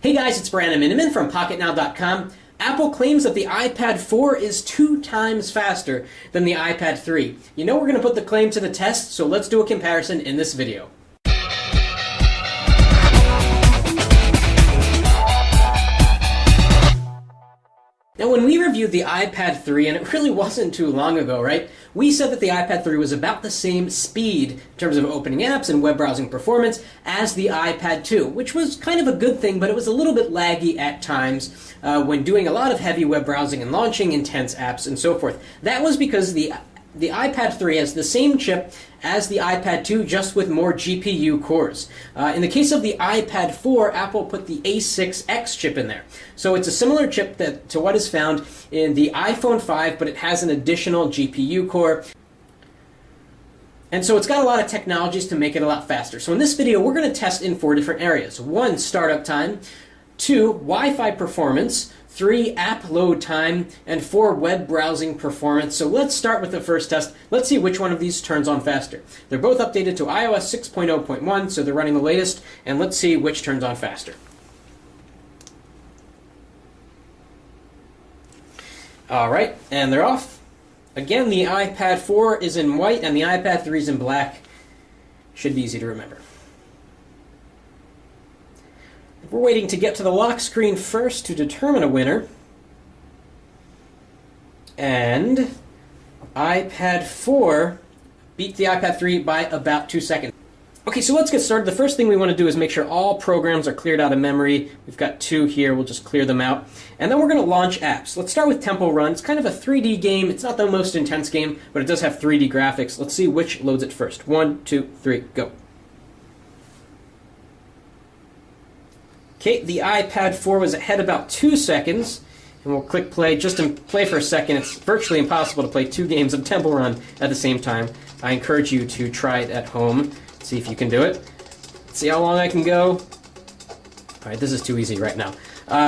Hey guys, it's Brandon Miniman from PocketNow.com. Apple claims that the iPad 4 is 2 times faster than the iPad 3. You know we're going to put the claim to the test, so let's do a comparison in this video. Now, when we reviewed the iPad 3, and it really wasn't too long ago, right, we said that the iPad 3 was about the same speed in terms of opening apps and web browsing performance as the iPad 2, which was kind of a good thing, but it was a little bit laggy at times when doing a lot of heavy web browsing and launching intense apps and so forth. That was because the iPad 3 has the same chip as the iPad 2, just with more GPU cores. In the case of the iPad 4, Apple put the A6X chip in there. So it's a similar chip to what is found in the iPhone 5, but it has an additional GPU core. And so it's got a lot of technologies to make it a lot faster. So in this video, we're going to test in 4 different areas. 1, startup time. 2, Wi-Fi performance. 3, app load time, and 4, web browsing performance. So let's start with the first test. Let's see which one of these turns on faster. They're both updated to iOS 6.0.1, so they're running the latest, and let's see which turns on faster. All right, and they're off. Again, the iPad 4 is in white, and the iPad 3 is in black. Should be easy to remember. We're waiting to get to the lock screen first to determine a winner. And iPad 4 beat the iPad 3 by about 2 seconds. Okay, so let's get started. The first thing we want to do is make sure all programs are cleared out of memory. We've got 2 here. We'll just clear them out. And then we're going to launch apps. Let's start with Temple Run. It's kind of a 3D game. It's not the most intense game, but it does have 3D graphics. Let's see which loads it first. 1, 2, 3, go. Okay, the iPad 4 was ahead about 2 seconds, and we'll click play. Just to play for a second, it's virtually impossible to play 2 games of Temple Run at the same time. I encourage you to try it at home, see if you can do it. See how long I can go. All right, this is too easy right now.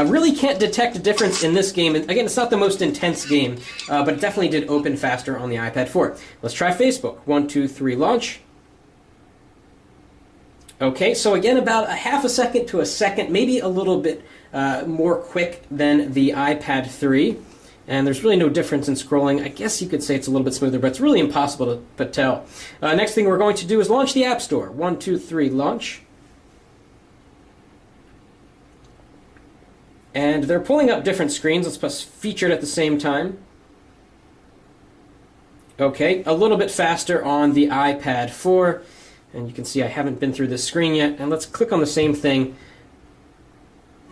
Really can't detect a difference in this game. And again, it's not the most intense game, but it definitely did open faster on the iPad 4. Let's try Facebook. 1, 2, 3, launch. Okay, so again, about a half a second to a second, maybe a little bit more quick than the iPad 3. And there's really no difference in scrolling. I guess you could say it's a little bit smoother, but it's really impossible to tell. Next thing we're going to do is launch the App Store. 1, 2, 3, launch. And they're pulling up different screens. Let's press featured at the same time. Okay, a little bit faster on the iPad 4. And you can see I haven't been through this screen yet. And let's click on the same thing.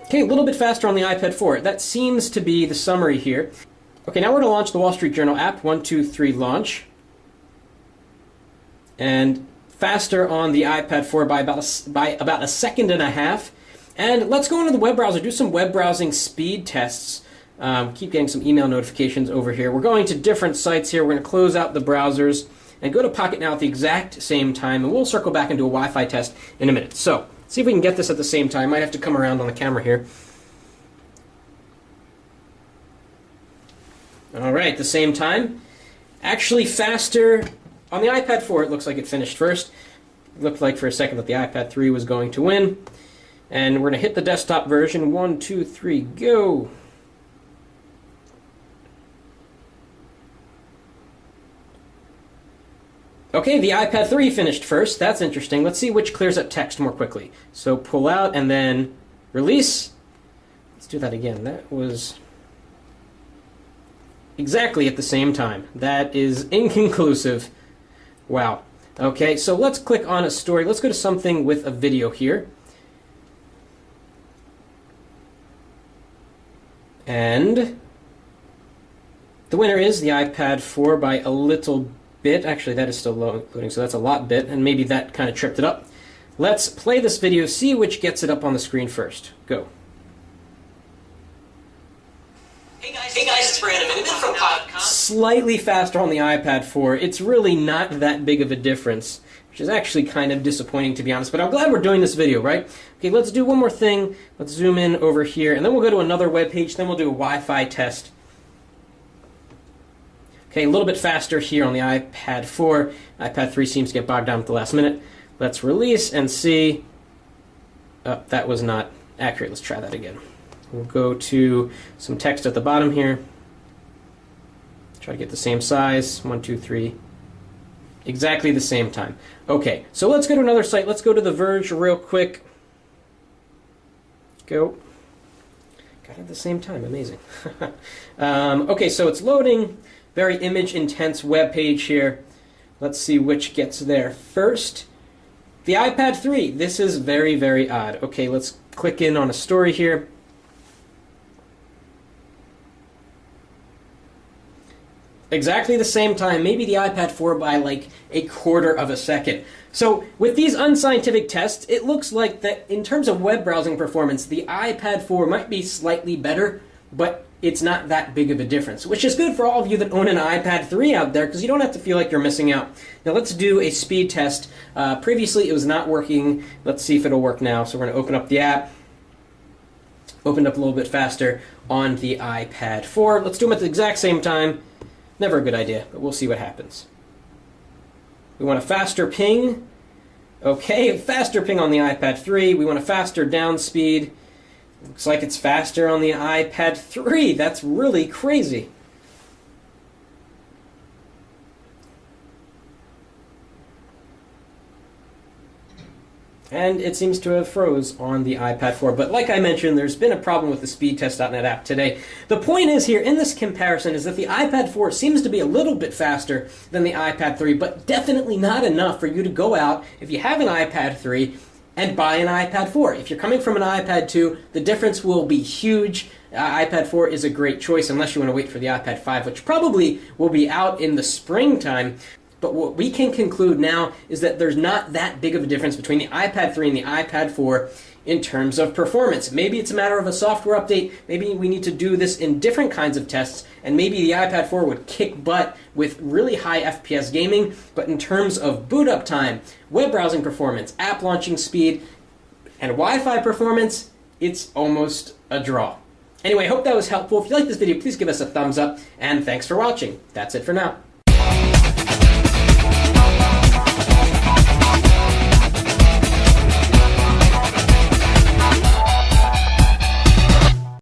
Okay, a little bit faster on the iPad 4. That seems to be the summary here. Okay, now we're going to launch the Wall Street Journal app. 1, 2, 3, launch. And faster on the iPad 4 by about a second and a half. And let's go into the web browser, do some web browsing speed tests. Keep getting some email notifications over here. We're going to different sites here. We're going to close out the browsers and go to Pocket Now at the exact same time, and we'll circle back and do a Wi-Fi test in a minute. So, see if we can get this at the same time. Might have to come around on the camera here. All right, the same time. Actually faster on the iPad 4. It looks like it finished first. It looked like for a second that the iPad 3 was going to win. And we're going to hit the desktop version. 1, 2, 3, go. Okay, the iPad 3 finished first. That's interesting. Let's see which clears up text more quickly. So pull out and then release. Let's do that again. That was exactly at the same time. That is inconclusive. Wow. Okay, so let's click on a story. Let's go to something with a video here. And the winner is the iPad 4 by a little bit. Actually, that is still loading, so that's a lot bit, and maybe that kind of tripped it up. Let's play this video, see which gets it up on the screen first. Go. Hey guys, it's Brandon Miniman from PocketNow.com. Slightly faster on the iPad 4. It's really not that big of a difference, which is actually kind of disappointing, to be honest, but I'm glad we're doing this video, right? Okay, let's do one more thing. Let's zoom in over here, and then we'll go to another web page, then we'll do a Wi-Fi test. Okay, a little bit faster here on the iPad 4. iPad 3 seems to get bogged down at the last minute. Let's release and see. Oh, that was not accurate. Let's try that again. We'll go to some text at the bottom here. Try to get the same size. 1, 2, 3. Exactly the same time. Okay, so let's go to another site. Let's go to The Verge real quick. Go. Got it at the same time. Amazing. Okay, so it's loading. Very image-intense web page here. Let's see which gets there first. The iPad 3. This is very, very odd. Okay, let's click in on a story here. Exactly the same time, maybe the iPad 4 by like a quarter of a second. So with these unscientific tests, it looks like that in terms of web browsing performance, the iPad 4 might be slightly better, but it's not that big of a difference, which is good for all of you that own an iPad 3 out there, because you don't have to feel like you're missing out. Now let's do a speed test. Previously it was not working. Let's see if it'll work now. So we're going to open up the app. Opened up a little bit faster on the iPad 4. Let's do them at the exact same time. Never a good idea, but we'll see what happens. We want a faster ping. Okay, faster ping on the iPad 3. We want a faster down speed. Looks like it's faster on the iPad 3. That's really crazy. And it seems to have froze on the iPad 4. But like I mentioned, there's been a problem with the speedtest.net app today. The point is here, in this comparison, is that the iPad 4 seems to be a little bit faster than the iPad 3, but definitely not enough for you to go out, if you have an iPad 3, and buy an iPad 4. If you're coming from an iPad 2, the difference will be huge. iPad 4 is a great choice, unless you want to wait for the iPad 5, which probably will be out in the springtime. But what we can conclude now is that there's not that big of a difference between the iPad 3 and the iPad 4 in terms of performance. Maybe it's a matter of a software update. Maybe we need to do this in different kinds of tests, and maybe the iPad 4 would kick butt with really high FPS gaming. But in terms of boot up time, web browsing performance, app launching speed, and Wi-Fi performance, it's almost a draw. Anyway, I hope that was helpful. If you like this video, please give us a thumbs up, and thanks for watching. That's it for now.